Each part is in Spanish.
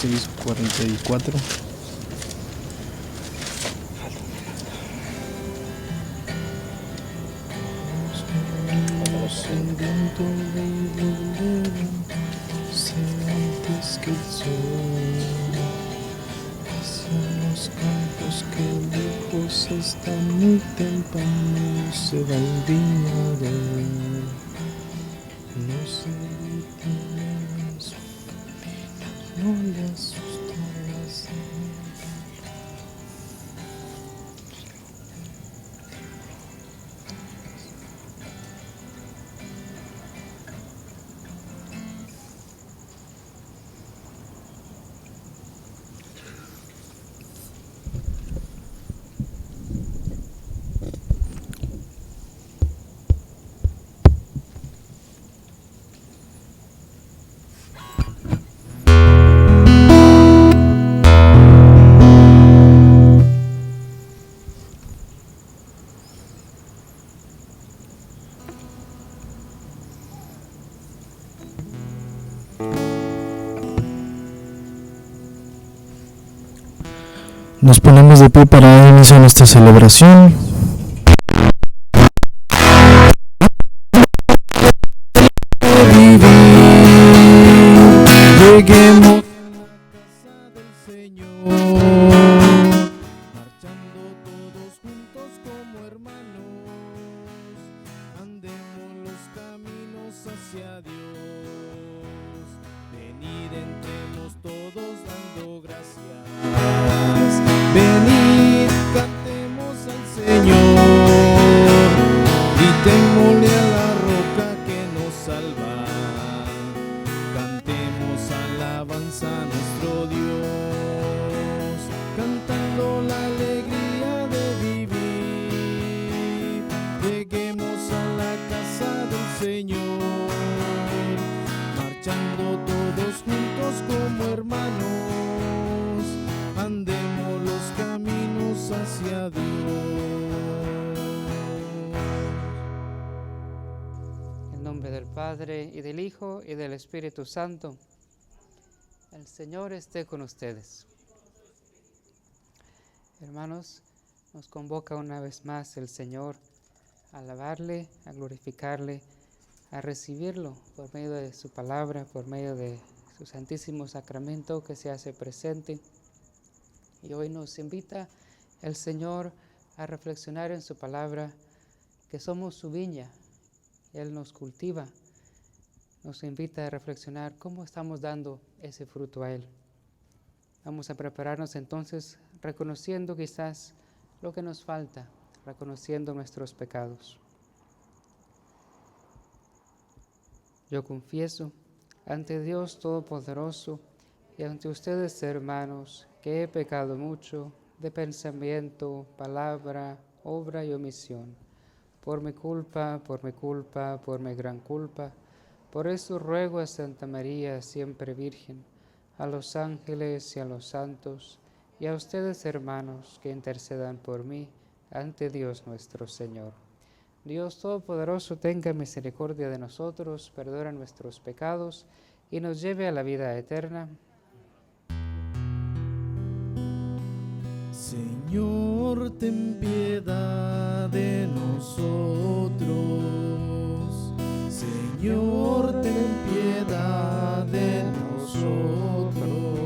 6:44. Sediento de sea antes que el sol, hacia los campos que lejos están muy temprano, se va el viñador, no se detiene en su camino, no le asusta la señal. Nos ponemos de pie para dar inicio a nuestra celebración. Lleguemos a la casa del Señor, marchando todos juntos como hermanos, andemos los caminos hacia Dios, venid entremos todos dando gracias. Venid, cantemos al Señor, gritémosle a la roca que nos salva, cantemos alabanza a nuestro Dios, cantando la alegría de vivir. Lleguemos a la casa del Señor, marchando todos juntos como hermanos, andemos los caminos hacia Dios. En nombre del Padre, y del Hijo, y del Espíritu Santo. El Señor esté con ustedes. Hermanos, nos convoca una vez más el Señor a alabarle, a glorificarle, a recibirlo por medio de su palabra, por medio de su santísimo sacramento que se hace presente. Y hoy nos invita el Señor a reflexionar en su palabra, que somos su viña, Él nos cultiva, nos invita a reflexionar cómo estamos dando ese fruto a Él. Vamos a prepararnos entonces reconociendo quizás lo que nos falta, reconociendo nuestros pecados. Yo confieso ante Dios Todopoderoso y ante ustedes, hermanos, que he pecado mucho de pensamiento, palabra, obra y omisión, por mi culpa, por mi gran culpa. Por eso ruego a Santa María, siempre Virgen, a los ángeles y a los santos, y a ustedes, hermanos, que intercedan por mí ante Dios nuestro Señor. Dios Todopoderoso tenga misericordia de nosotros, perdona nuestros pecados y nos lleve a la vida eterna. Señor, ten piedad de nosotros. Señor, ten piedad de nosotros.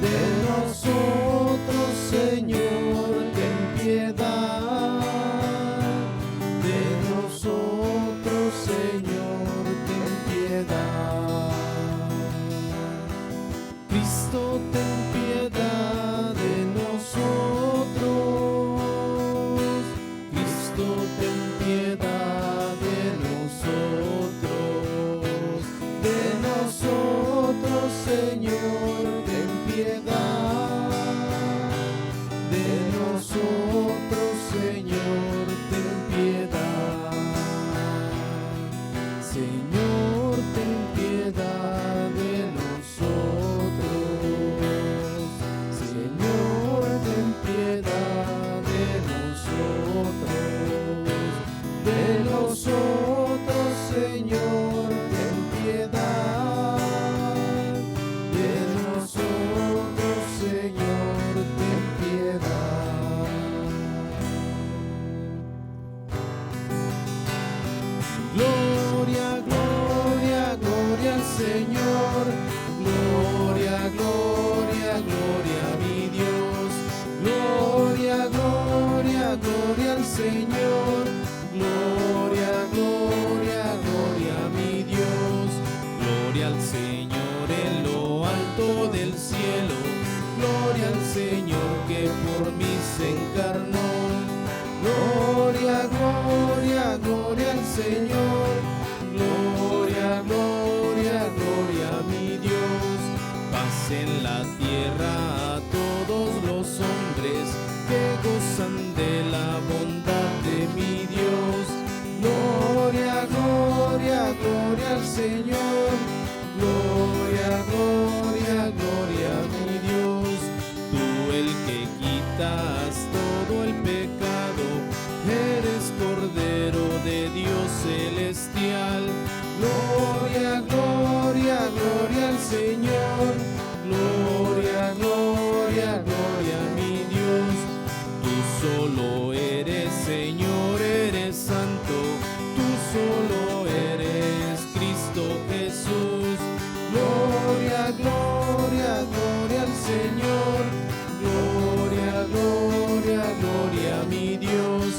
De nosotros, Señor, ten piedad. De nosotros, Señor, ten piedad. Cristo, ten piedad de nosotros. Cristo, ten piedad de nosotros. De nosotros, Señor, ten piedad. De nosotros, Señor, ten piedad. Señor, ten piedad de nosotros. Señor, ten piedad de nosotros. De nosotros, Señor, ten piedad. De nosotros. Gloria, gloria, gloria al Señor. Gloria, gloria, gloria a mi Dios. Gloria, gloria, gloria al Señor. Gloria, gloria, gloria a mi Dios. Gloria al Señor en lo alto del cielo. Gloria al Señor que por mí se encarnó. Gloria, gloria, gloria al Señor. Gloria, gloria, gloria a mi Dios. Paz en la tierra a todos los hombres que gozan de la bondad de mi Dios. Gloria, gloria, gloria al Señor. Gloria, gloria, gloria a mi Dios. Tú el que quitas todo el pecado, eres Cordero de Dios celestial. Gloria, gloria, gloria al Señor. Gloria, gloria, gloria a mi Dios. Tú solo eres Señor, eres santo. Tú solo eres Cristo Jesús. Gloria, gloria, gloria al Señor. Gloria, gloria, gloria a mi Dios.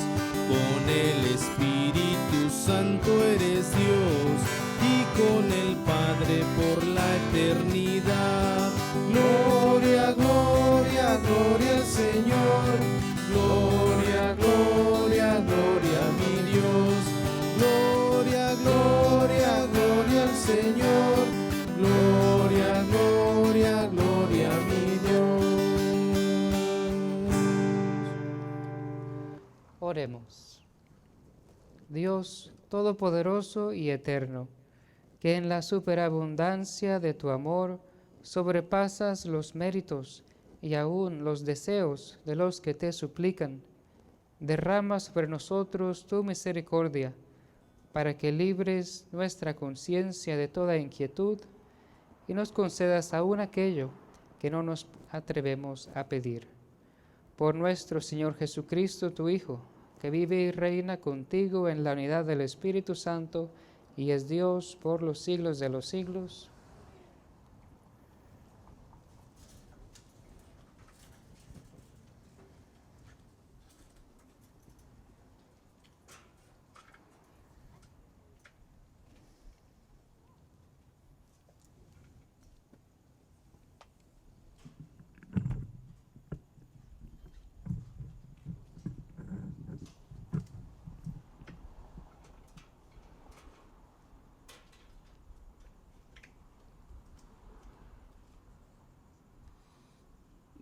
Con el Espíritu Santo eres Dios y con el Padre por la eternidad. Gloria, gloria, gloria al Señor. Gloria, gloria, gloria a mi Dios. Gloria, gloria, gloria al Señor. Gloria, gloria, gloria a mi Dios. Oremos. Dios Todopoderoso y Eterno, que en la superabundancia de tu amor sobrepasas los méritos y aún los deseos de los que te suplican, derrama sobre nosotros tu misericordia, para que libres nuestra conciencia de toda inquietud y nos concedas aún aquello que no nos atrevemos a pedir. Por nuestro Señor Jesucristo, tu Hijo, que vive y reina contigo en la unidad del Espíritu Santo, y es Dios por los siglos de los siglos.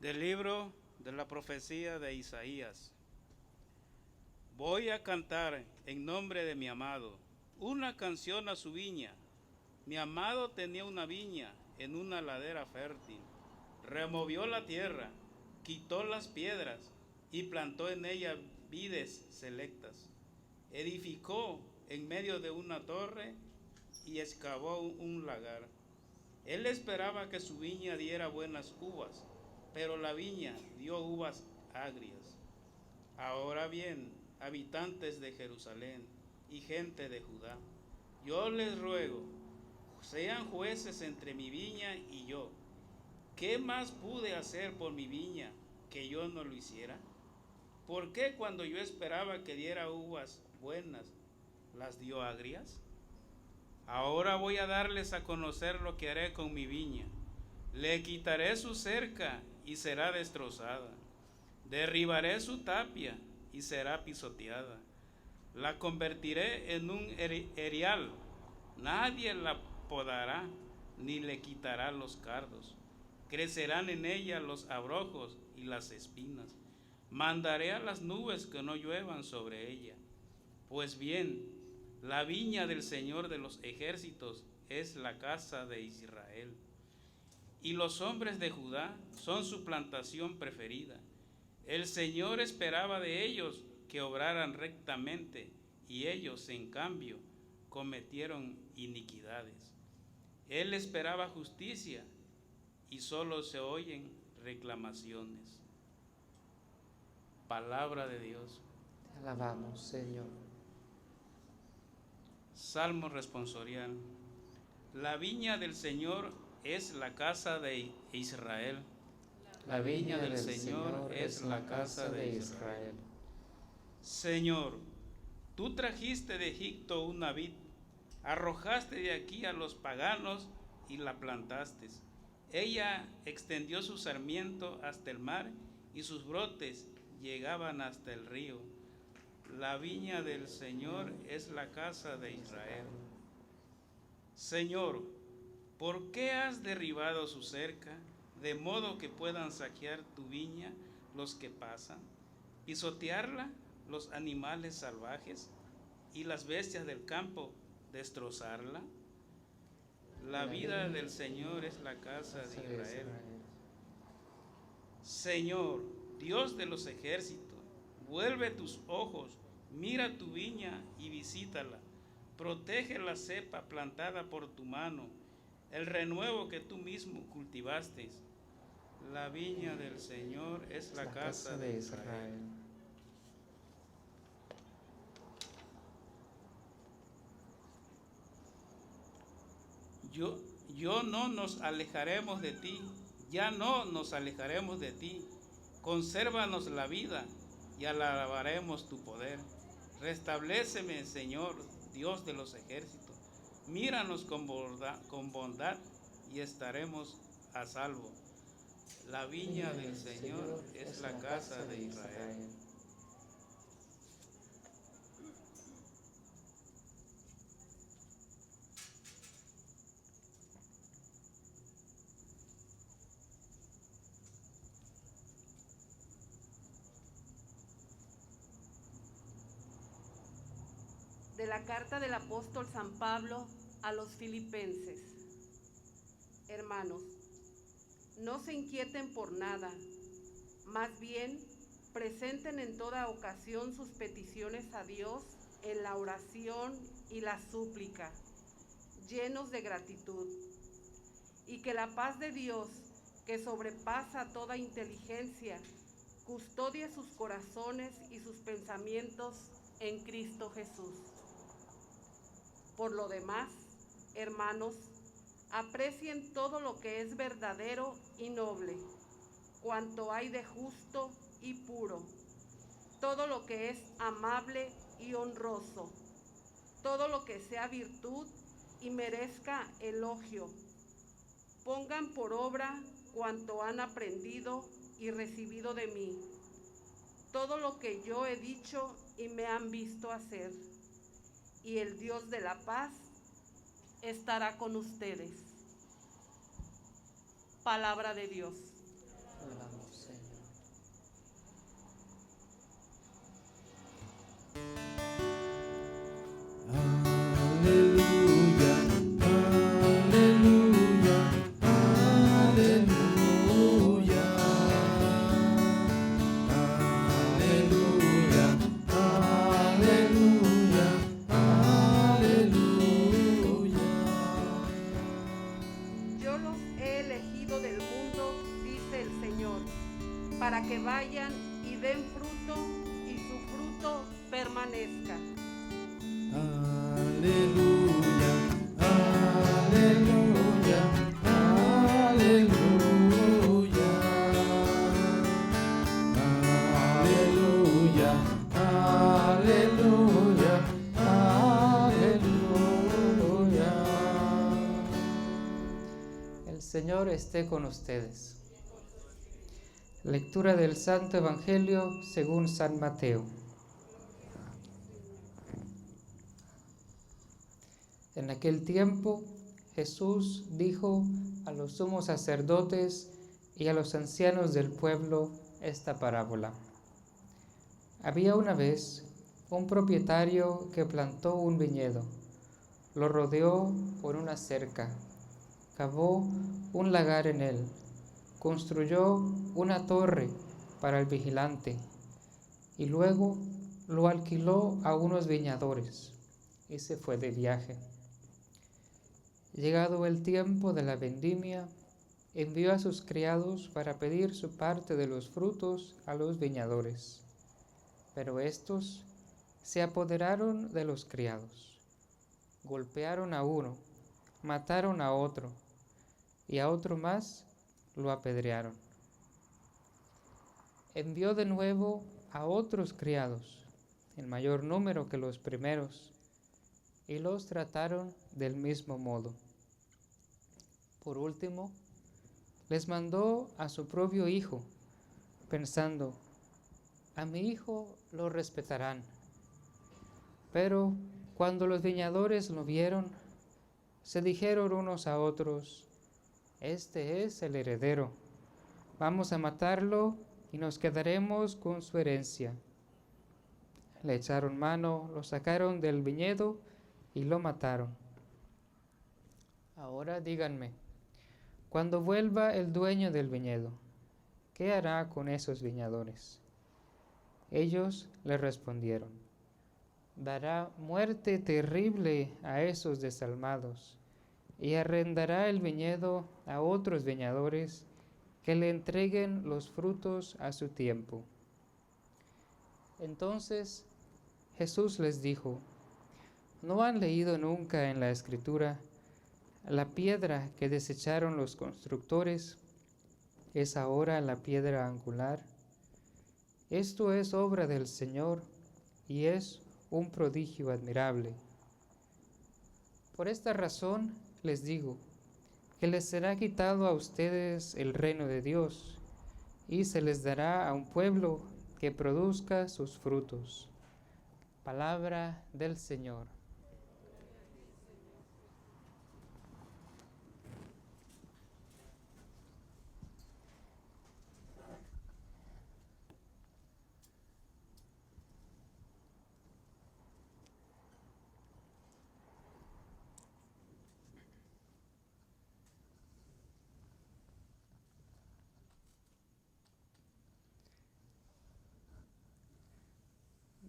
Del libro de la profecía de Isaías. Voy a cantar en nombre de mi amado una canción a su viña. Mi amado tenía una viña en una ladera fértil. Removió la tierra, quitó las piedras y plantó en ella vides selectas. Edificó en medio de una torre y excavó un lagar. Él esperaba que su viña diera buenas uvas, pero la viña dio uvas agrias. Ahora bien, habitantes de Jerusalén y gente de Judá, yo les ruego, sean jueces entre mi viña y yo. ¿Qué más pude hacer por mi viña que yo no lo hiciera? ¿Por qué cuando yo esperaba que diera uvas buenas, las dio agrias? Ahora voy a darles a conocer lo que haré con mi viña. Le quitaré su cerca y será destrozada. Derribaré su tapia y será pisoteada. La convertiré en un erial. Nadie la podará ni le quitará los cardos. Crecerán en ella los abrojos y las espinas. Mandaré a las nubes que no lluevan sobre ella. Pues bien, la viña del Señor de los ejércitos es la casa de Israel. Y los hombres de Judá son su plantación preferida. El Señor esperaba de ellos que obraran rectamente, y ellos, en cambio, cometieron iniquidades. Él esperaba justicia, y solo se oyen reclamaciones. Palabra de Dios. Te alabamos, Señor. Salmo responsorial. La viña del Señor es la casa de Israel. La viña del Señor es la casa de Israel. Señor, tú trajiste de Egipto una vid, arrojaste de aquí a los paganos y la plantaste. Ella extendió su sarmiento hasta el mar y sus brotes llegaban hasta el río. La viña del Señor es la casa de Israel. Señor, ¿por qué has derribado su cerca, de modo que puedan saquear tu viña los que pasan, pisotearla los animales salvajes y las bestias del campo destrozarla? La vida del Señor es la casa de Israel. Señor, Dios de los ejércitos, vuelve tus ojos, mira tu viña y visítala. Protege la cepa plantada por tu mano, el renuevo que tú mismo cultivaste. La viña del Señor es la casa de Israel. Yo no nos alejaremos de ti, ya no nos alejaremos de ti. Consérvanos la vida y alabaremos tu poder. Restabléceme, Señor, Dios de los ejércitos. Míranos con bondad y estaremos a salvo. La viña del Señor es la casa de Israel. De la carta del apóstol San Pablo a los filipenses. Hermanos, no se inquieten por nada, más bien presenten en toda ocasión sus peticiones a Dios en la oración y la súplica, llenos de gratitud, y que la paz de Dios, que sobrepasa toda inteligencia, custodie sus corazones y sus pensamientos en Cristo Jesús. Por lo demás, hermanos, aprecien todo lo que es verdadero y noble, cuanto hay de justo y puro, todo lo que es amable y honroso, todo lo que sea virtud y merezca elogio. Pongan por obra cuanto han aprendido y recibido de mí, todo lo que yo he dicho y me han visto hacer. Y el Dios de la paz estará con ustedes. Palabra de Dios. Oramos, Señor. Aleluya, aleluya, aleluya. Aleluya, aleluya, aleluya. Yo los he elegido del mundo, dice el Señor, para que vayan y den fruto y su fruto permanezca. Aleluya, aleluya, aleluya. Aleluya, aleluya, aleluya. El Señor esté con ustedes. Lectura del Santo Evangelio según San Mateo. En aquel tiempo, Jesús dijo a los sumos sacerdotes y a los ancianos del pueblo esta parábola. Había una vez un propietario que plantó un viñedo, lo rodeó con una cerca, cavó un lagar en él, construyó una torre para el vigilante y luego lo alquiló a unos viñadores y se fue de viaje. Llegado el tiempo de la vendimia, envió a sus criados para pedir su parte de los frutos a los viñadores. Pero estos se apoderaron de los criados, golpearon a uno, mataron a otro, y a otro más lo apedrearon. Envió de nuevo a otros criados, en mayor número que los primeros, y los trataron del mismo modo. Por último, les mandó a su propio hijo, pensando, a mi hijo lo respetarán. Pero cuando los viñadores lo vieron, se dijeron unos a otros, este es el heredero, vamos a matarlo y nos quedaremos con su herencia. Le echaron mano, lo sacaron del viñedo y lo mataron. Ahora díganme, cuando vuelva el dueño del viñedo, ¿qué hará con esos viñadores? Ellos le respondieron, dará muerte terrible a esos desalmados y arrendará el viñedo a otros viñadores que le entreguen los frutos a su tiempo. Entonces Jesús les dijo, ¿no han leído nunca en la Escritura la piedra que desecharon los constructores es ahora la piedra angular? Esto es obra del Señor y es un prodigio admirable. Por esta razón les digo que les será quitado a ustedes el reino de Dios y se les dará a un pueblo que produzca sus frutos. Palabra del Señor.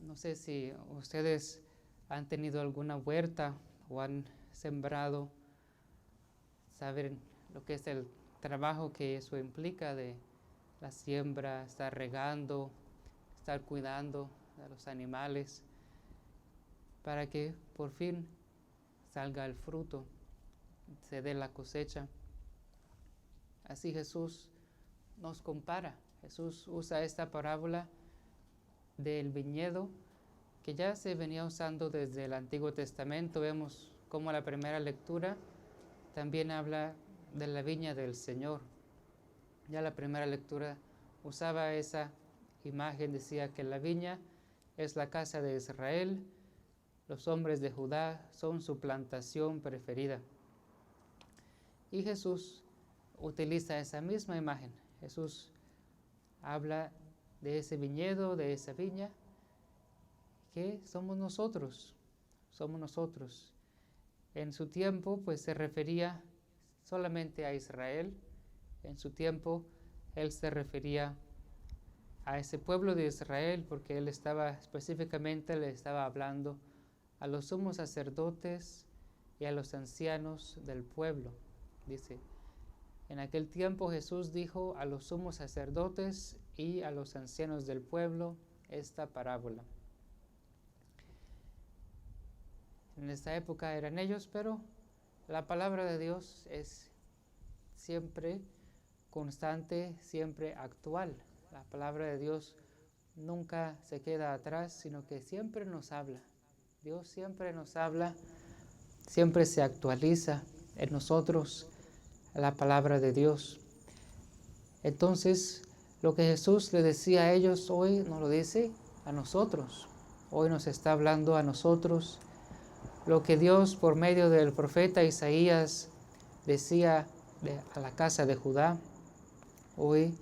No sé si ustedes han tenido alguna huerta o han sembrado, saben lo que es el trabajo que eso implica de la siembra, estar regando, estar cuidando a los animales para que por fin salga el fruto, se dé la cosecha. Así Jesús nos compara. Jesús usa esta parábola del viñedo que ya se venía usando desde el Antiguo Testamento. Vemos cómo la primera lectura también habla de la viña del Señor. Ya la primera lectura usaba esa imagen, decía que la viña es la casa de Israel, los hombres de Judá son su plantación preferida. Y Jesús utiliza esa misma imagen. Jesús habla de ese viñedo, de esa viña, que somos nosotros. En su tiempo, pues se refería solamente a Israel. En su tiempo, él se refería a ese pueblo de Israel, porque él específicamente le estaba hablando a los sumos sacerdotes y a los ancianos del pueblo. Dice, en aquel tiempo Jesús dijo a los sumos sacerdotes y a los ancianos del pueblo esta parábola. En esta época eran ellos, pero la palabra de Dios es siempre constante, siempre actual. La palabra de Dios nunca se queda atrás, sino que siempre nos habla. Dios siempre nos habla, siempre se actualiza en nosotros la palabra de Dios. Entonces, lo que Jesús le decía a ellos hoy nos lo dice a nosotros. Hoy nos está hablando a nosotros. Lo que Dios por medio del profeta Isaías decía a la casa de Judá, hoy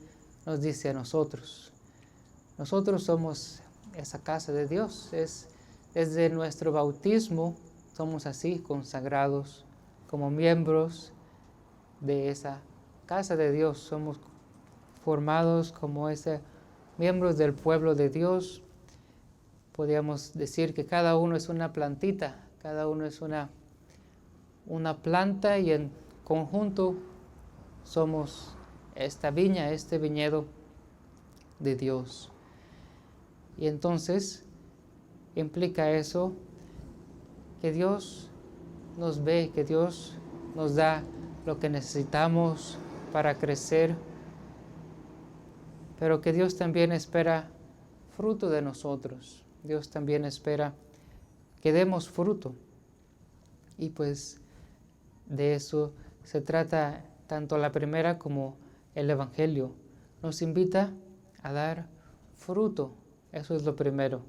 nos dice a nosotros. Nosotros somos esa casa de Dios. Desde nuestro bautismo somos así consagrados como miembros de esa casa de Dios. Somos formados como miembros del pueblo de Dios. Podríamos decir que cada uno es una plantita, cada uno es una planta y en conjunto somos esta viña, este viñedo de Dios. Y entonces implica eso que Dios nos ve, que Dios nos da lo que necesitamos para crecer, pero que Dios también espera fruto de nosotros. Dios también espera que demos fruto. Y pues de eso se trata tanto la primera como el Evangelio. Nos invita a dar fruto. Eso es lo primero.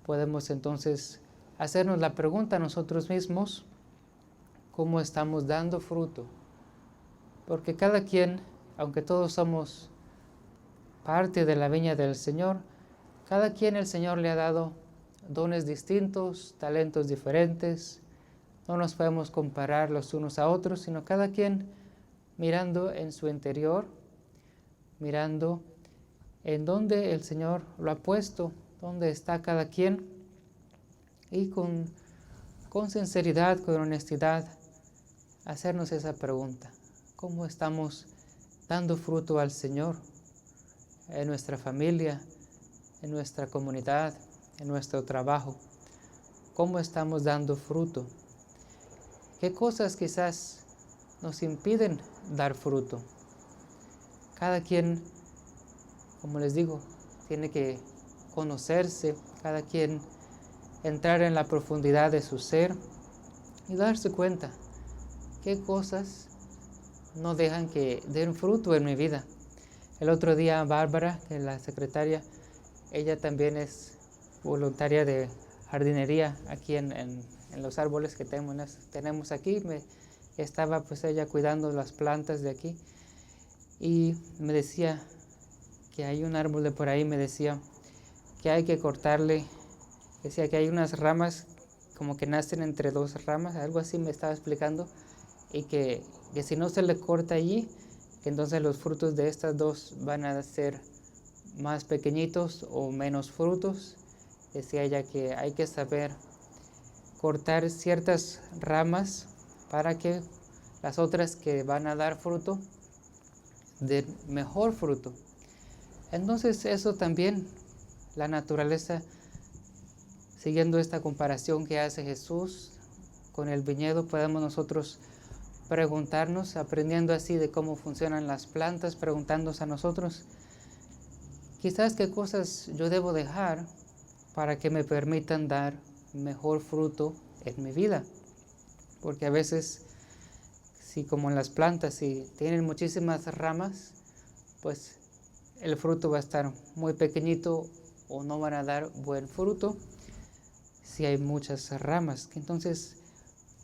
Podemos entonces hacernos la pregunta a nosotros mismos, ¿cómo estamos dando fruto? Porque cada quien, aunque todos somos parte de la viña del Señor, cada quien el Señor le ha dado dones distintos, talentos diferentes. No nos podemos comparar los unos a otros, sino cada quien mirando en su interior, mirando en dónde el Señor lo ha puesto, dónde está cada quien, y con sinceridad, con honestidad, hacernos esa pregunta. ¿Cómo estamos dando fruto al Señor en nuestra familia, en nuestra comunidad, en nuestro trabajo? ¿Cómo estamos dando fruto? ¿Qué cosas quizás nos impiden dar fruto? Cada quien, como les digo, tiene que conocerse, cada quien entrar en la profundidad de su ser y darse cuenta qué cosas no dejan que den fruto en mi vida. El otro día Bárbara, que es la secretaria, ella también es voluntaria de jardinería aquí en los árboles que tenemos aquí. Estaba pues ella cuidando las plantas de aquí y me decía que hay un árbol de por ahí, me decía que hay que cortarle, decía que hay unas ramas como que nacen entre dos ramas, algo así me estaba explicando, y que si no se le corta allí, entonces los frutos de estas dos van a ser más pequeñitos o menos frutos. Decía ella que hay que saber cortar ciertas ramas para que las otras que van a dar fruto den mejor fruto. Entonces eso también, la naturaleza, siguiendo esta comparación que hace Jesús con el viñedo, podemos nosotros preguntarnos, aprendiendo así de cómo funcionan las plantas, preguntándose a nosotros, quizás qué cosas yo debo dejar para que me permitan dar mejor fruto en mi vida. Porque a veces, si como en las plantas, si tienen muchísimas ramas, pues el fruto va a estar muy pequeñito o no van a dar buen fruto si hay muchas ramas. Entonces,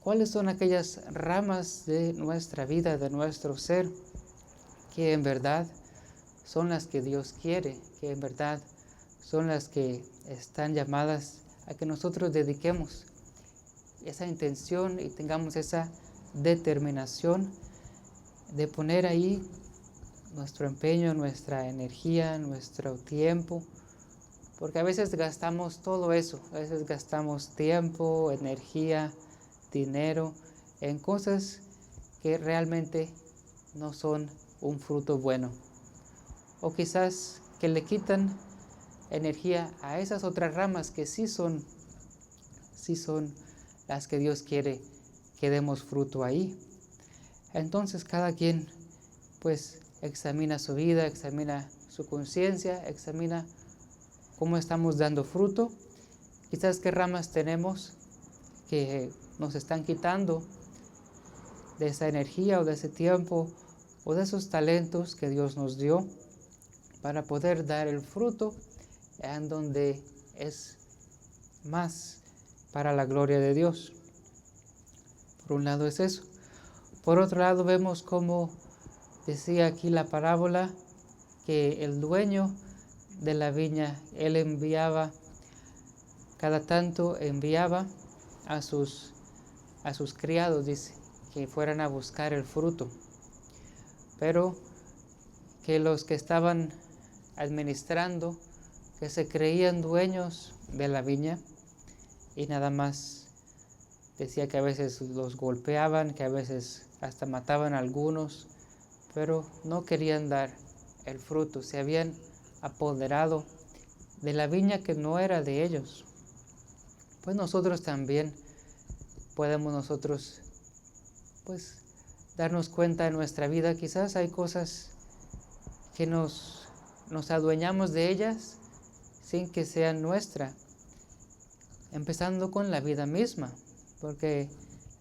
¿cuáles son aquellas ramas de nuestra vida, de nuestro ser, que en verdad son las que Dios quiere, que en verdad son las que están llamadas a que nosotros dediquemos esa intención y tengamos esa determinación de poner ahí nuestro empeño, nuestra energía, nuestro tiempo? Porque a veces gastamos todo eso, a veces gastamos tiempo, energía, dinero en cosas que realmente no son un fruto bueno, o quizás que le quitan energía a esas otras ramas que sí son las que Dios quiere que demos fruto ahí. Entonces cada quien pues examina su vida, examina su conciencia, examina cómo estamos dando fruto, quizás qué ramas tenemos que nos están quitando de esa energía o de ese tiempo o de esos talentos que Dios nos dio para poder dar el fruto en donde es más para la gloria de Dios. Por un lado es eso. Por otro lado vemos como decía aquí la parábola, que el dueño de la viña, él enviaba, cada tanto enviaba a sus criados, dice, que fueran a buscar el fruto. Pero que los que estaban administrando, que se creían dueños de la viña y nada más, decía que a veces los golpeaban, que a veces hasta mataban a algunos, pero no querían dar el fruto, se habían apoderado de la viña que no era de ellos. Pues nosotros también podemos nosotros pues darnos cuenta en nuestra vida. Quizás hay cosas que nos adueñamos de ellas sin que sean nuestra, empezando con la vida misma, porque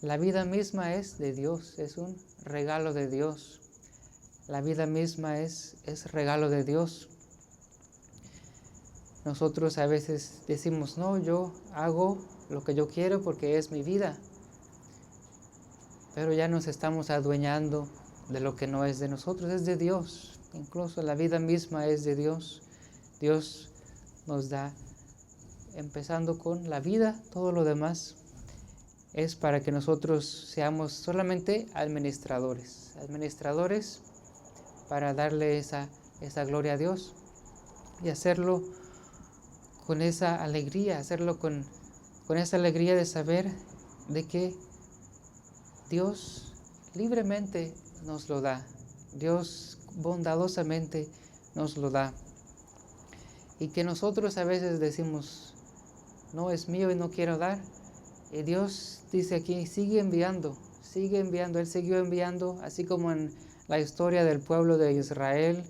la vida misma es de Dios, es un regalo de Dios. La vida misma es regalo de Dios. Nosotros a veces decimos, no, yo hago lo que yo quiero porque es mi vida, pero ya nos estamos adueñando de lo que no es de nosotros, es de Dios. Incluso la vida misma es de Dios. Dios nos da, empezando con la vida, todo lo demás es para que nosotros seamos solamente administradores para darle esa gloria a Dios y hacerlo con esa alegría, hacerlo con esa alegría de saber de que Dios libremente nos lo da, Dios bondadosamente nos lo da. Y que nosotros a veces decimos, no es mío y no quiero dar. Y Dios dice aquí, sigue enviando. Él siguió enviando, así como en la historia del pueblo de Israel,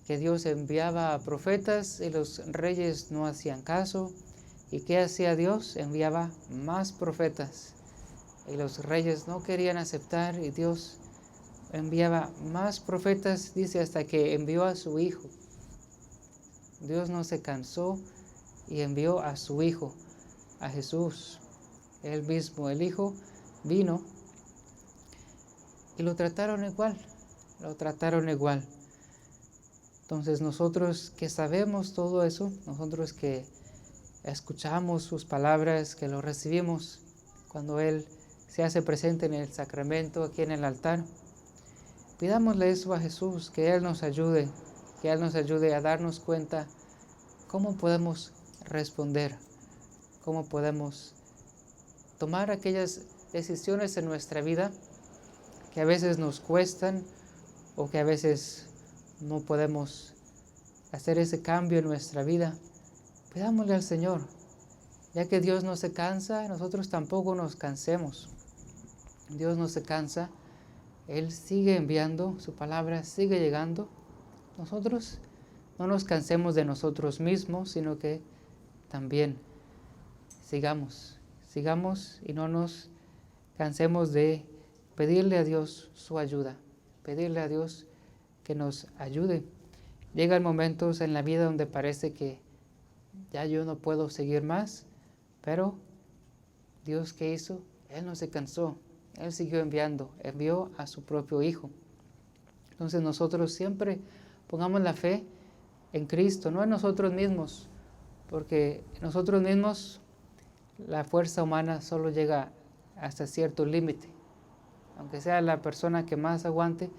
que Dios enviaba a profetas y los reyes no hacían caso. ¿Y qué hacía Dios? Enviaba más profetas. Y los reyes no querían aceptar y Dios enviaba más profetas, dice, hasta que envió a su Hijo. Dios no se cansó y envió a su Hijo, a Jesús. Él mismo, el Hijo, vino y lo trataron igual. Entonces nosotros que sabemos todo eso, nosotros que escuchamos sus palabras, que lo recibimos cuando Él se hace presente en el sacramento, aquí en el altar, pidámosle eso a Jesús, que Él nos ayude a darnos cuenta cómo podemos responder, cómo podemos tomar aquellas decisiones en nuestra vida que a veces nos cuestan o que a veces no podemos hacer ese cambio en nuestra vida. Pidámosle al Señor, ya que Dios no se cansa, nosotros tampoco nos cansemos. Dios no se cansa, Él sigue enviando, su palabra sigue llegando. Nosotros no nos cansemos de nosotros mismos, sino que también sigamos y no nos cansemos de pedirle a Dios su ayuda, pedirle a Dios que nos ayude. Llegan momentos en la vida donde parece que ya yo no puedo seguir más, pero Dios, ¿qué hizo? Él no se cansó, Él siguió envió a su propio Hijo. Entonces nosotros siempre pongamos la fe en Cristo, no en nosotros mismos, porque nosotros mismos, la fuerza humana solo llega hasta cierto límite. Aunque sea la persona que más aguante,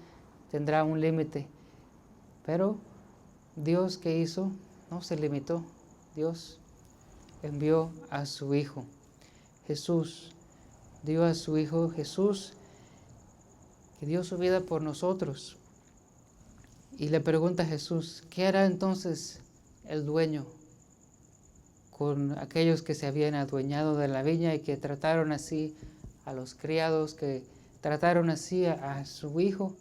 tendrá un límite. Pero Dios, ¿qué hizo? No se limitó. Dios envió a su Hijo. Jesús dio a su Hijo, Jesús, que dio su vida por nosotros. Y le pregunta a Jesús, ¿qué hará entonces el dueño con aquellos que se habían adueñado de la viña y que trataron así a los criados, que trataron así a su hijo?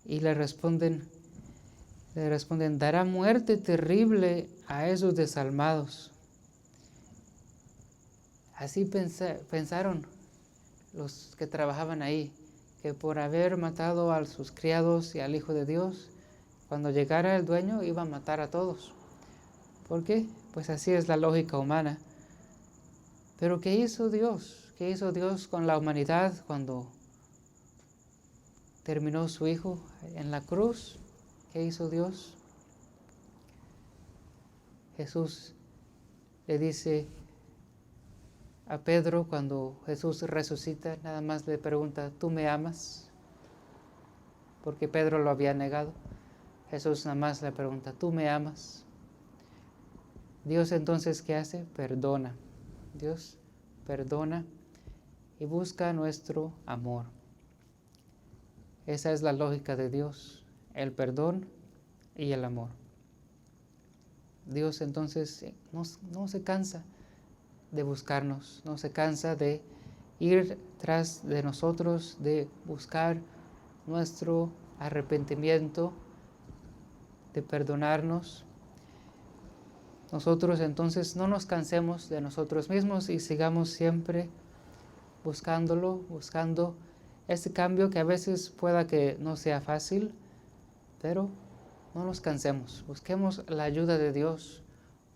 Y le responden, dará muerte terrible a esos desalmados. Así pensaron los que trabajaban ahí, que por haber matado a sus criados y al Hijo de Dios, cuando llegara el dueño iba a matar a todos. ¿Por qué? Pues así es la lógica humana. Pero ¿qué hizo Dios? ¿Qué hizo Dios con la humanidad cuando terminó su Hijo en la cruz? ¿Qué hizo Dios? Jesús le dice a Pedro, cuando Jesús resucita, nada más le pregunta, ¿tú me amas? Porque Pedro lo había negado. Jesús nada más le pregunta, ¿tú me amas? Dios entonces, ¿qué hace? Perdona. Dios perdona y busca nuestro amor. Esa es la lógica de Dios, el perdón y el amor. Dios entonces no se cansa de buscarnos, no se cansa de ir tras de nosotros, de buscar nuestro arrepentimiento, de perdonarnos. Nosotros entonces no nos cansemos de nosotros mismos y sigamos siempre buscándolo, buscando ese cambio que a veces pueda que no sea fácil, pero no nos cansemos. Busquemos la ayuda de Dios,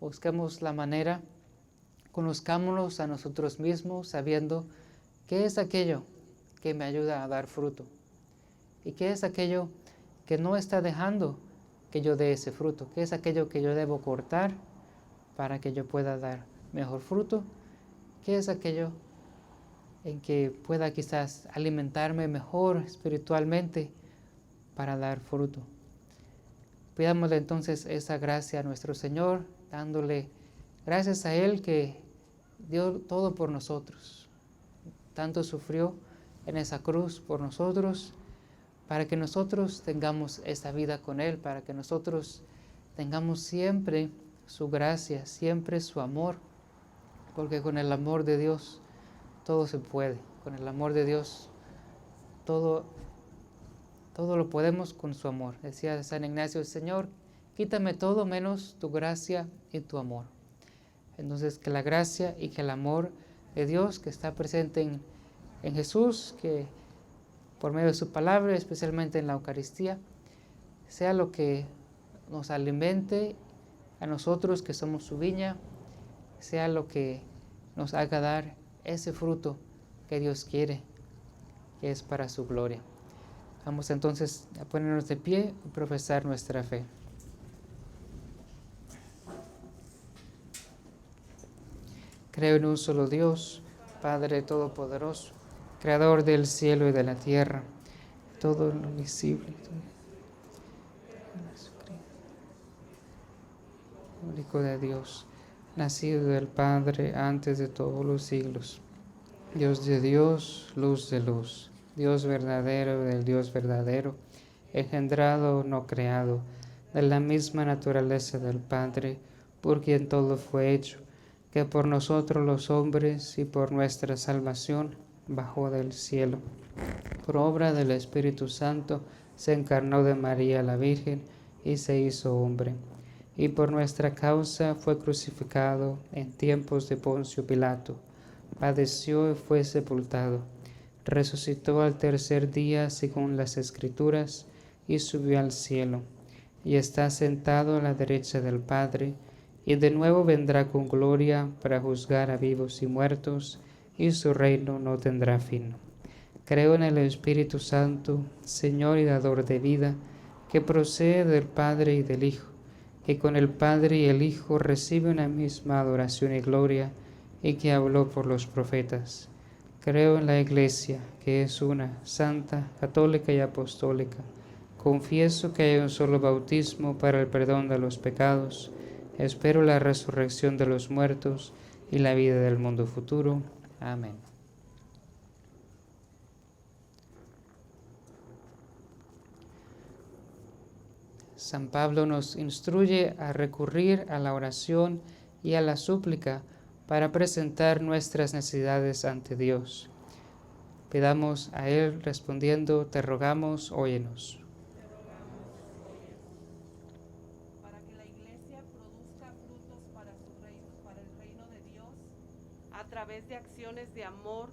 busquemos la manera, conozcámonos a nosotros mismos sabiendo qué es aquello que me ayuda a dar fruto y qué es aquello que no está dejando que yo dé ese fruto, qué es aquello que yo debo cortar para que yo pueda dar mejor fruto, qué es aquello en que pueda quizás alimentarme mejor espiritualmente para dar fruto. Pidámosle entonces esa gracia a nuestro Señor, dándole gracias a Él que dio todo por nosotros. Tanto sufrió en esa cruz por nosotros, para que nosotros tengamos esta vida con Él, para que nosotros tengamos siempre su gracia, siempre su amor, porque con el amor de Dios todo se puede. Con el amor de Dios todo lo podemos con su amor. Decía San Ignacio, Señor, quítame todo menos tu gracia y tu amor. Entonces, que la gracia y que el amor de Dios que está presente en Jesús, que por medio de su palabra, especialmente en la Eucaristía, sea lo que nos alimente a nosotros que somos su viña, sea lo que nos haga dar ese fruto que Dios quiere, que es para su gloria. Vamos entonces a ponernos de pie y profesar nuestra fe. Creo en un solo Dios, Padre Todopoderoso, Creador del cielo y de la tierra, todo lo visible, único de Dios, nacido del Padre antes de todos los siglos, Dios de Dios, luz de luz, Dios verdadero del Dios verdadero, engendrado, no creado, de la misma naturaleza del Padre, por quien todo fue hecho, que por nosotros los hombres y por nuestra salvación bajó del cielo. Por obra del Espíritu Santo se encarnó de María la Virgen y se hizo hombre. Y por nuestra causa fue crucificado en tiempos de Poncio Pilato. Padeció y fue sepultado. Resucitó al tercer día según las Escrituras y subió al cielo. Y está sentado a la derecha del Padre, y de nuevo vendrá con gloria para juzgar a vivos y muertos, y su reino no tendrá fin. Creo en el Espíritu Santo, Señor y dador de vida, que procede del Padre y del Hijo, que con el Padre y el Hijo recibe una misma adoración y gloria, y que habló por los profetas. Creo en la Iglesia, que es una, santa, católica y apostólica. Confieso que hay un solo bautismo para el perdón de los pecados. Espero la resurrección de los muertos y la vida del mundo futuro. Amén. San Pablo nos instruye a recurrir a la oración y a la súplica para presentar nuestras necesidades ante Dios. Pidamos a Él respondiendo, te rogamos, óyenos. Para que la Iglesia produzca frutos para el reino de Dios, a través de acciones de amor,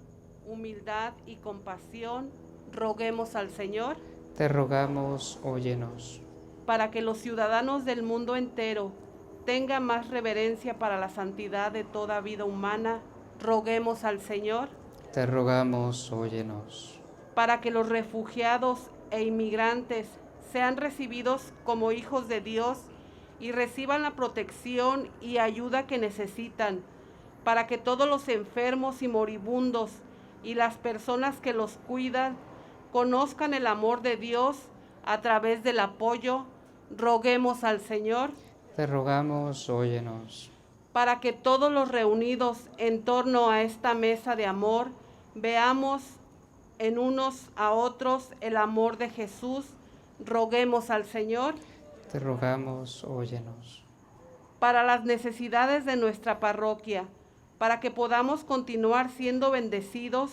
humildad y compasión, roguemos al Señor. Te rogamos, óyenos. Para que los ciudadanos del mundo entero tengan más reverencia para la santidad de toda vida humana, roguemos al Señor. Te rogamos, óyenos. Para que los refugiados e inmigrantes sean recibidos como hijos de Dios y reciban la protección y ayuda que necesitan, para que todos los enfermos y moribundos y las personas que los cuidan conozcan el amor de Dios a través del apoyo, roguemos al Señor. Te rogamos, óyenos. Para que todos los reunidos en torno a esta mesa de amor veamos en unos a otros el amor de Jesús, roguemos al Señor. Te rogamos, óyenos. Para las necesidades de nuestra parroquia, para que podamos continuar siendo bendecidos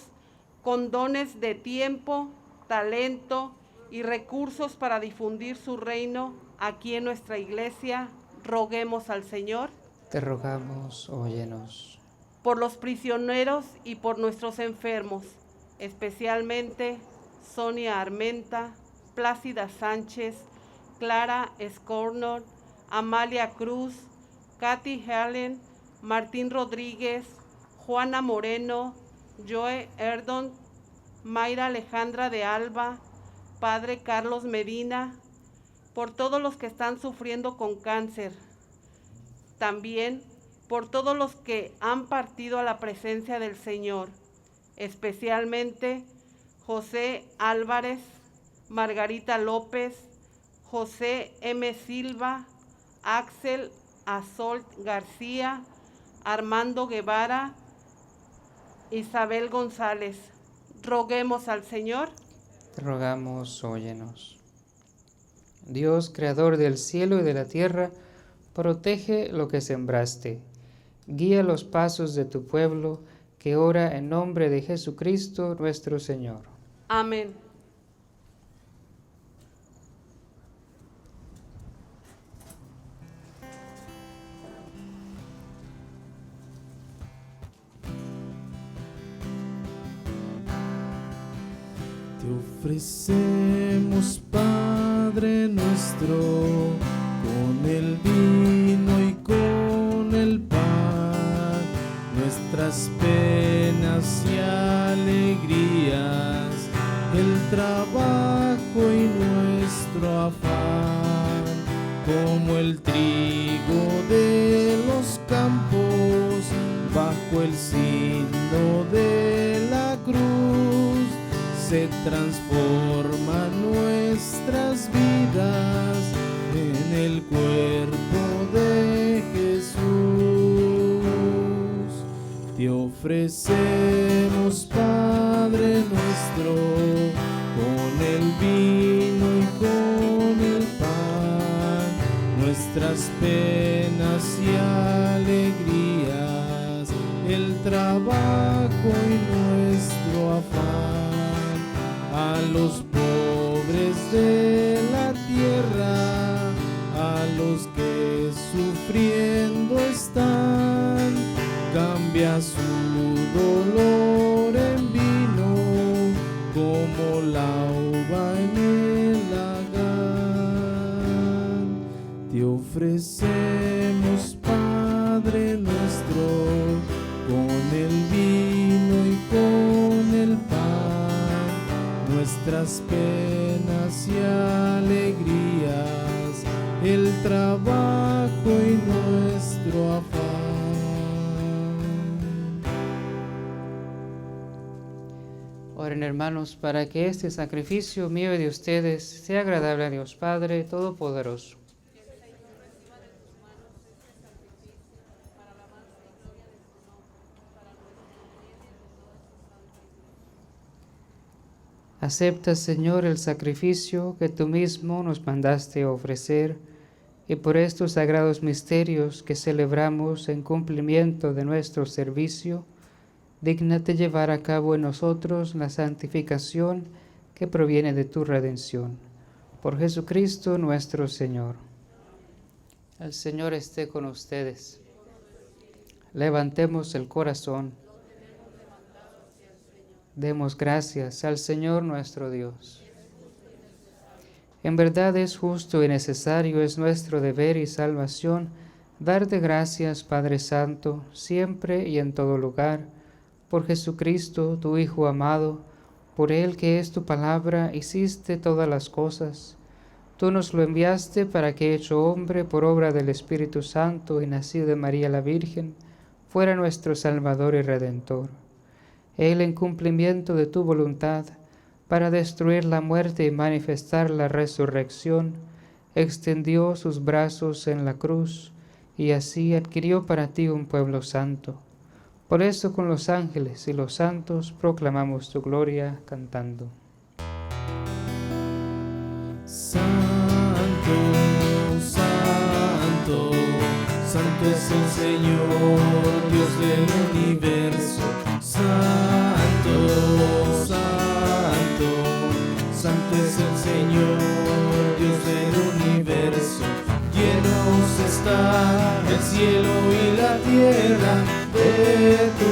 con dones de tiempo, talento y recursos para difundir su reino aquí en nuestra iglesia. Roguemos al Señor. Te rogamos, óyenos. Por los prisioneros y por nuestros enfermos, especialmente Sonia Armenta, Plácida Sánchez, Clara Scornor, Amalia Cruz, Katy Helen, Martín Rodríguez, Juana Moreno, Joe Erdon, Mayra Alejandra de Alba, Padre Carlos Medina, por todos los que están sufriendo con cáncer. También por todos los que han partido a la presencia del Señor, especialmente José Álvarez, Margarita López, José M. Silva, Axel Azolt García, Armando Guevara, Isabel González. Roguemos al Señor. Te rogamos, óyenos. Dios, creador del cielo y de la tierra, protege lo que sembraste. Guía los pasos de tu pueblo, que ora en nombre de Jesucristo nuestro Señor. Amén. Te ofrecemos, Padre nuestro, con el vino y con el pan, nuestras penas y alegrías, el trabajo y nuestro afán, como el trigo de los campos, bajo el signo de la cruz, se transforman nuestras vidas en el cuerpo de Jesús. Te ofrecemos, Padre nuestro, con el vino y con el pan, nuestras penas y alegrías, el trabajo y nuestro afán, a los pobres de la tierra, a los que sufriendo están, cambia su dolor en vino, como la uva en el lagar. Te ofrecemos, Padre nuestro, con el vino y con el pan, nuestras penas y alegrías, el trabajo y nuestro afán. Oren, hermanos, para que este sacrificio mío y de ustedes sea agradable a Dios Padre Todopoderoso. Acepta, Señor, el sacrificio que tú mismo nos mandaste ofrecer, y por estos sagrados misterios que celebramos en cumplimiento de nuestro servicio, dígnate llevar a cabo en nosotros la santificación que proviene de tu redención. Por Jesucristo nuestro Señor. El Señor esté con ustedes. Levantemos el corazón. Demos gracias al Señor nuestro Dios. En verdad es justo y necesario, es nuestro deber y salvación, darte gracias, Padre Santo, siempre y en todo lugar, por Jesucristo, tu Hijo amado, por Él que es tu palabra, hiciste todas las cosas. Tú nos lo enviaste para que, hecho hombre por obra del Espíritu Santo y nacido de María la Virgen, fuera nuestro Salvador y Redentor. Él, en cumplimiento de tu voluntad, para destruir la muerte y manifestar la resurrección, extendió sus brazos en la cruz y así adquirió para ti un pueblo santo. Por eso con los ángeles y los santos proclamamos tu gloria cantando. Santo, santo, santo Santo es el Señor, Dios del universo. Santo, santo, santo es el Señor, Dios del universo. Llenos está el cielo y la tierra de tu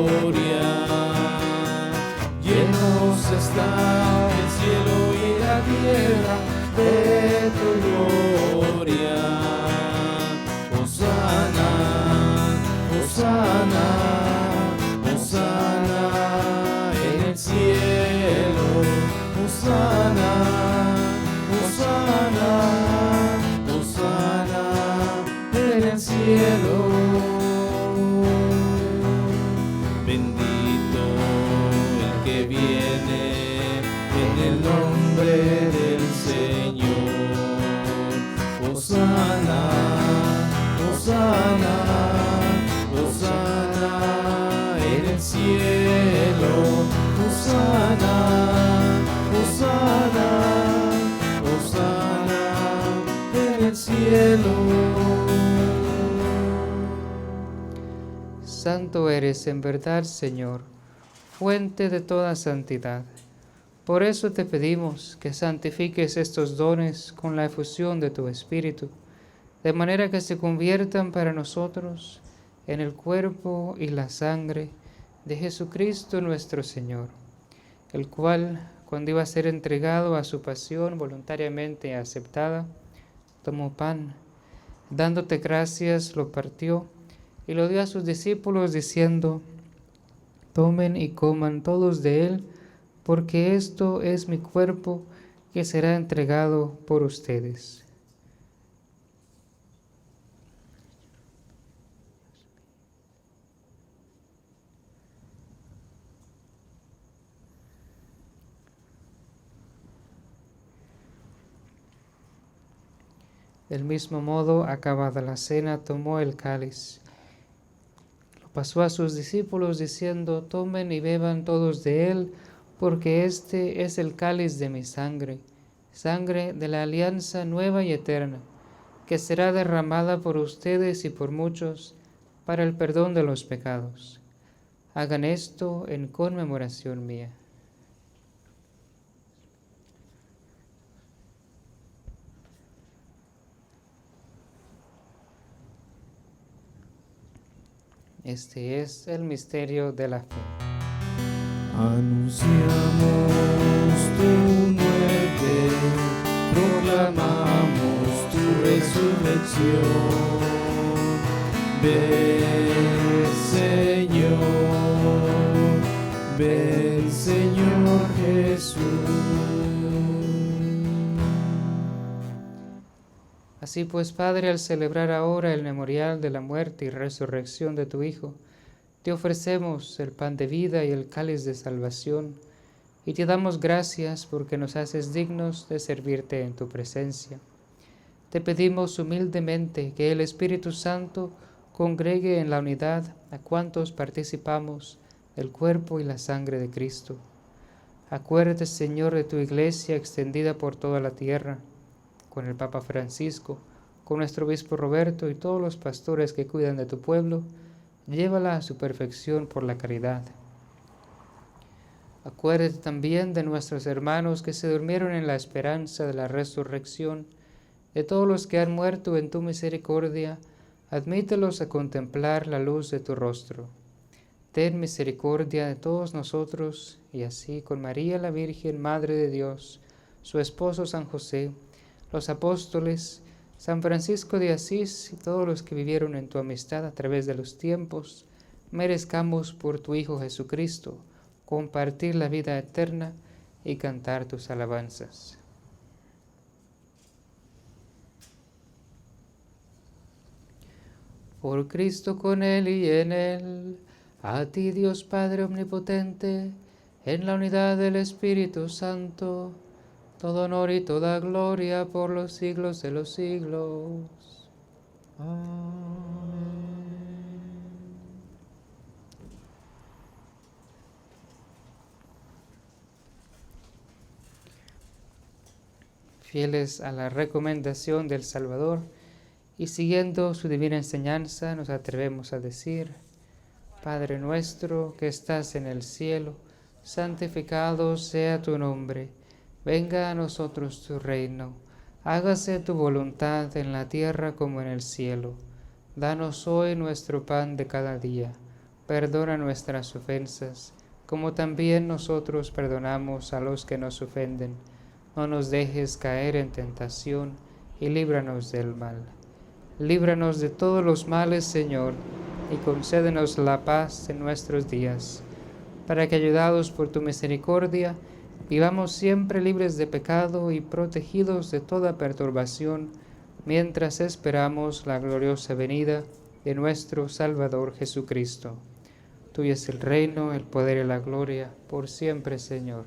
gloria. Llenos está el cielo y la tierra de tu gloria. Hosana, Hosana, Hosana en el cielo. Hosana, Hosana, Hosana en el cielo. Bendito el que viene en el nombre del Señor. Hosana, Hosana, Hosana en el cielo. Hosana, Hosana, Hosana en el cielo. Santo eres en verdad, Señor, fuente de toda santidad. Por eso te pedimos que santifiques estos dones con la efusión de tu Espíritu, de manera que se conviertan para nosotros en el cuerpo y la sangre de Jesucristo nuestro Señor, el cual, cuando iba a ser entregado a su pasión voluntariamente aceptada, tomó pan, dándote gracias, lo partió y lo dio a sus discípulos diciendo: tomen y coman todos de él, porque esto es mi cuerpo que será entregado por ustedes. Del mismo modo, acabada la cena, tomó el cáliz, lo pasó a sus discípulos diciendo: tomen y beban todos de él, porque este es el cáliz de mi sangre, sangre de la alianza nueva y eterna, que será derramada por ustedes y por muchos para el perdón de los pecados. Hagan esto en conmemoración mía. Este es el misterio de la fe. Anunciamos tu muerte, proclamamos tu resurrección. Ven, Señor Jesús. Así pues, Padre, al celebrar ahora el memorial de la muerte y resurrección de tu Hijo, te ofrecemos el pan de vida y el cáliz de salvación, y te damos gracias porque nos haces dignos de servirte en tu presencia. Te pedimos humildemente que el Espíritu Santo congregue en la unidad a cuantos participamos del cuerpo y la sangre de Cristo. Acuérdate, Señor, de tu Iglesia extendida por toda la tierra, con el Papa Francisco, con nuestro obispo Roberto y todos los pastores que cuidan de tu pueblo. Llévala a su perfección por la caridad. Acuérdate también de nuestros hermanos que se durmieron en la esperanza de la resurrección, de todos los que han muerto en tu misericordia, admítelos a contemplar la luz de tu rostro. Ten misericordia de todos nosotros, y así con María la Virgen, Madre de Dios, su esposo San José, los apóstoles, San Francisco de Asís y todos los que vivieron en tu amistad a través de los tiempos, merezcamos por tu Hijo Jesucristo compartir la vida eterna y cantar tus alabanzas. Por Cristo, con Él y en Él, a ti Dios Padre Omnipotente, en la unidad del Espíritu Santo, todo honor y toda gloria por los siglos de los siglos. Amén. Fieles a la recomendación del Salvador, Y siguiendo su divina enseñanza nos atrevemos a decir: Padre nuestro que estás en el cielo, santificado sea tu nombre. Venga a nosotros tu reino. Hágase tu voluntad en la tierra como en el cielo. Danos hoy nuestro pan de cada día. Perdona nuestras ofensas, como también nosotros perdonamos a los que nos ofenden. No nos dejes caer en tentación, y líbranos del mal. Líbranos de todos los males, Señor, y concédenos la paz en nuestros días, para que, ayudados por tu misericordia, vivamos siempre libres de pecado y protegidos de toda perturbación, mientras esperamos la gloriosa venida de nuestro Salvador Jesucristo. Tuyo es el reino, el poder y la gloria, por siempre, Señor.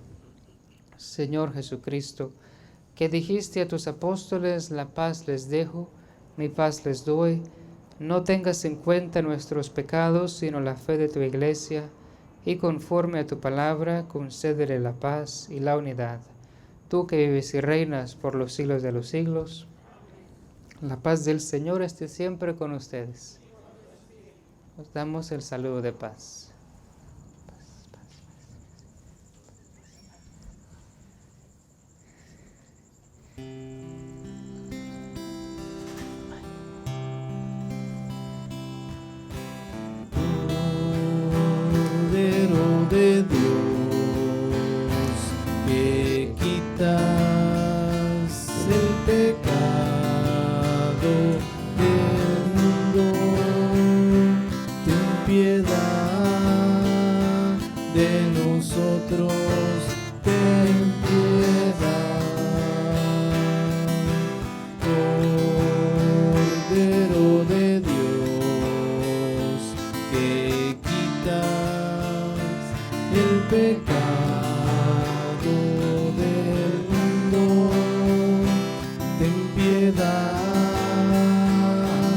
Señor Jesucristo, que dijiste a tus apóstoles: la paz les dejo, mi paz les doy, no tengas en cuenta nuestros pecados, sino la fe de tu Iglesia, y conforme a tu palabra, concédele la paz y la unidad. Tú que vives y reinas por los siglos de los siglos, la paz del Señor esté siempre con ustedes. Os damos el saludo de paz. Cordero de Dios, que quitas el pecado del mundo, ten piedad de nosotros, ten piedad. Cordero de Dios, que quitas el pecado del mundo, ten piedad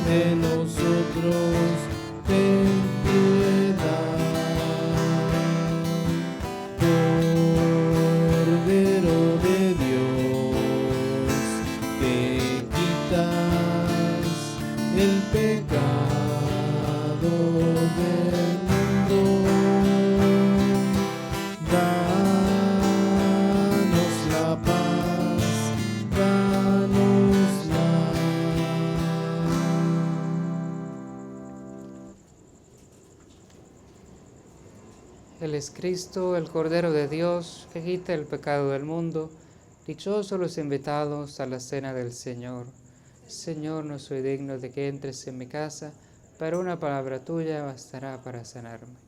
de nosotros, ten piedad. Cordero de Dios, que quitas el pecado del mundo, danos la paz, danosla. Él es Cristo, el Cordero de Dios, que quita el pecado del mundo. Dichosos los invitados a la cena del Señor. Señor, no soy digno de que entres en mi casa, pero una palabra tuya bastará para sanarme.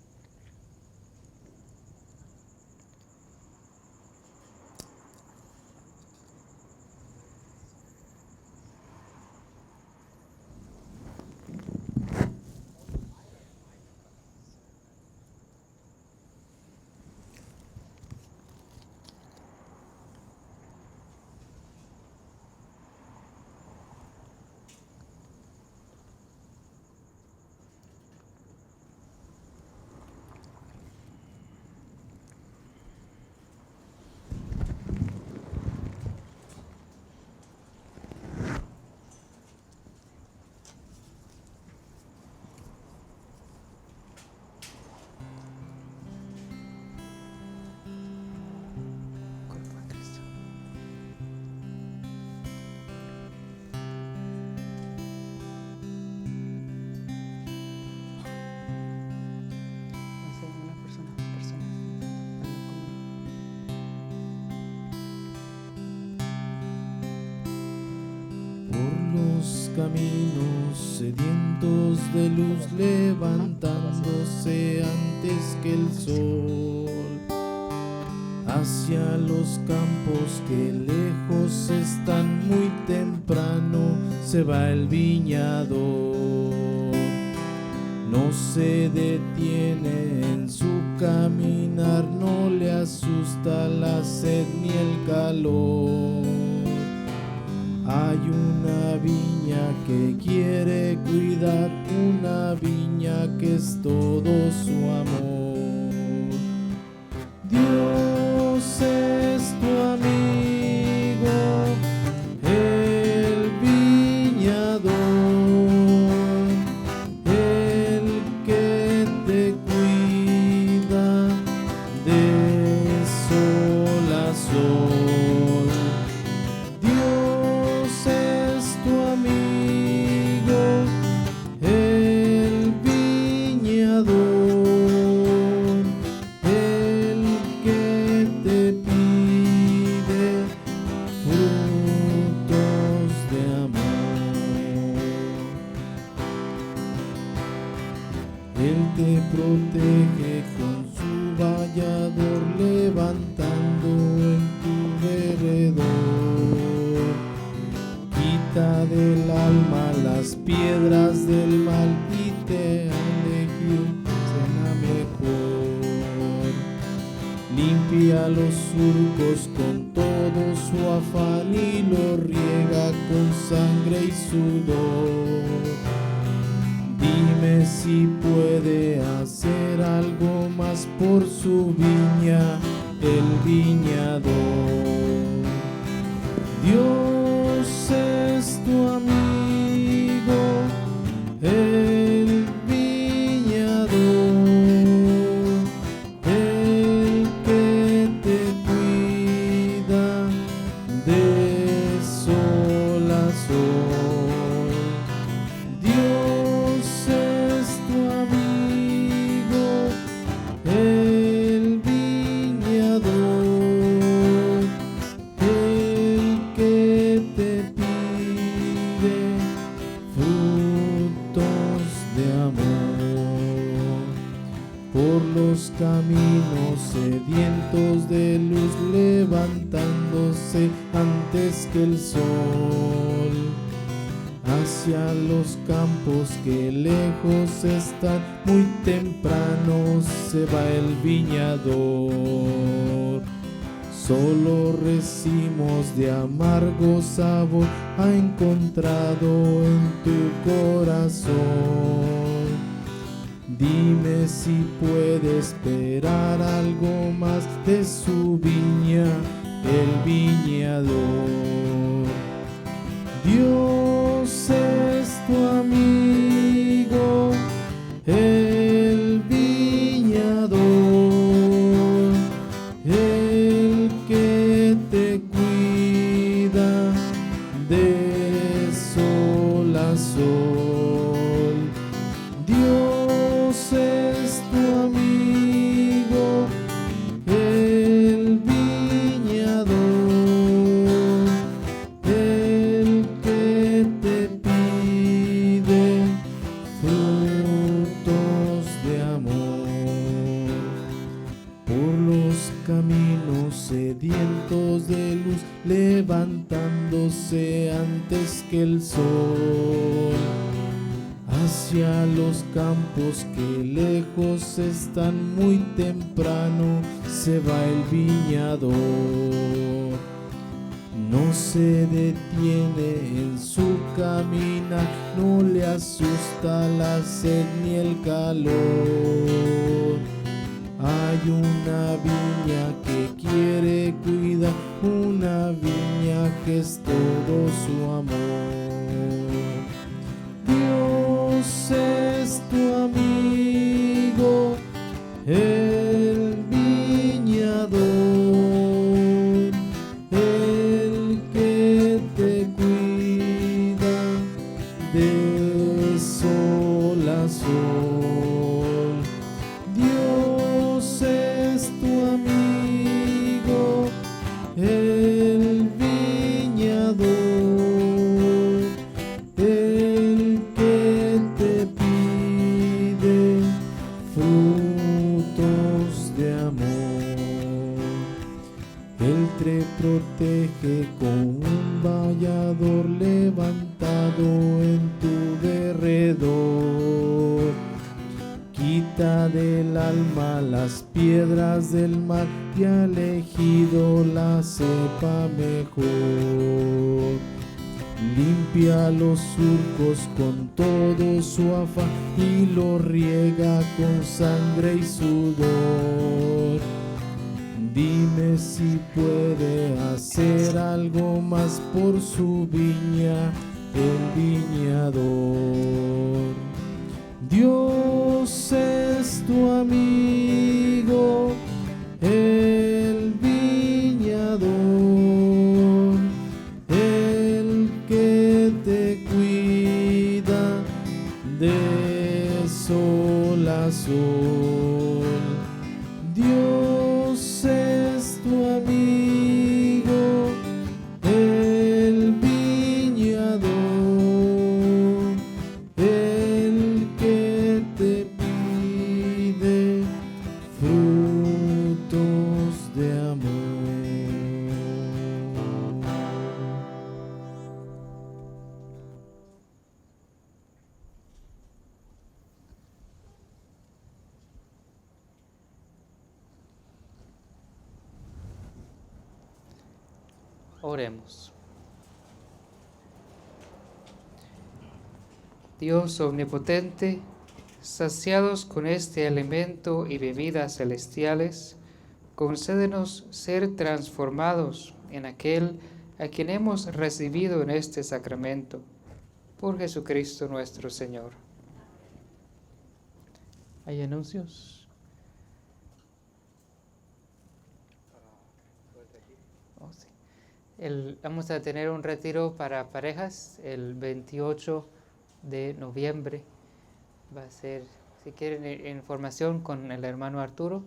Cuerpo de Cristo. No sé, una persona. Por los caminos sedientos de luz, levantándose antes que el sol, hacia los campos que lejos están, muy temprano se va el viñador. No se detiene en su caminar, no le asusta la sed ni el calor. Hay una viña que quiere cuidar, una viña que es todo su amor. Dios es tu amigo, el viñador. Limpia los surcos con todo su afán y lo riega con sangre y sudor. Dime si puede hacer algo más por su viña, el viñador. Dios es tu amigo, el viñador, el que te cuida de sol a sol. Dios es tu amigo, el viñador, el que te pide frutos de amor. Por los caminos sedientos de luz, levantándose antes que el sol, hacia los campos que lejos están, muy temprano se va el viñador. Solo racimos de amargo sabor ha encontrado en tu corazón. Dime si puede esperar algo más de su viña, el viñador. Dios es tu amigo, el viñador, el que te cuida de sol a sol. Dios es tu amigo, el viñador, el que te pide frutos de amor. Por los caminos sedientos de luz, levantándose antes que el sol, hacia los campos que lejos están, muy temprano se va el viñador. No se detiene en su caminar, no le asusta la sed ni el calor. Hay una viña que quiere cuidar, una viña que es todo su amor. Dios es tu amigo, el viñador, el que te cuida de sol a sol. Dios es tu amigo, el viñador, el que te pide frutos de amor. Él te protege con un vallador levantado en tu derredor. Quita del alma las piedras del mar y ha elegido la cepa mejor. Limpia los surcos con todo su afán y lo riega con sangre y sudor. Dime si puede hacer algo más por su viña, el viñador. Dios es tu amigo, el viñador, el que te cuida de sol a sol. Dios es tu amigo, el viñador, el que te Oremos. Dios omnipotente, saciados con este alimento y bebidas celestiales, concédenos ser transformados en aquel a quien hemos recibido en este sacramento, por Jesucristo nuestro Señor. ¿Hay anuncios? Oh, sí. Vamos a tener un retiro para parejas el 28 de noviembre. Va a ser, si quieren información con el hermano Arturo,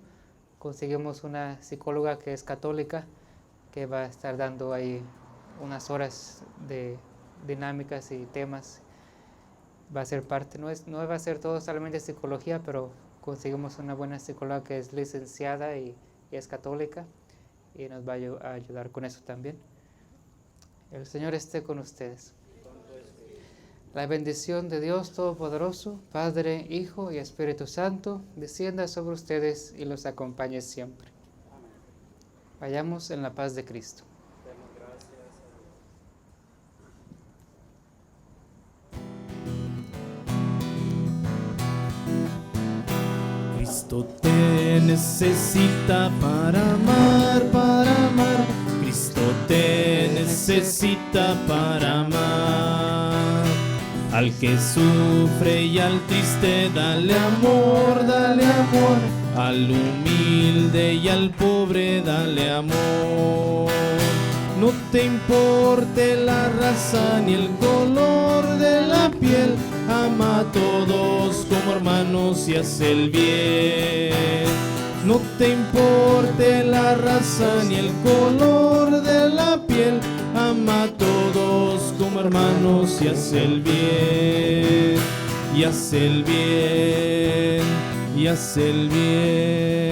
conseguimos una psicóloga que es católica que va a estar dando ahí unas horas de dinámicas y temas. Va a ser parte, no va a ser todo solamente psicología, pero conseguimos una buena psicóloga que es licenciada y es católica y nos va a ayudar con eso también. El Señor esté con ustedes. La bendición de Dios Todopoderoso, Padre, Hijo y Espíritu Santo, descienda sobre ustedes y los acompañe siempre. Vayamos en la paz de Cristo. Cristo te necesita para amar, para amar. Cristo te necesita para amar. Al que sufre y al triste dale amor, dale amor. Al humilde y al pobre dale amor. No te importe la raza ni el color de la piel, ama a todos como hermanos y haz el bien. No te importe la raza ni el color de la piel, ama a todos como hermanos y haz el bien. Y haz el bien, y haz el bien.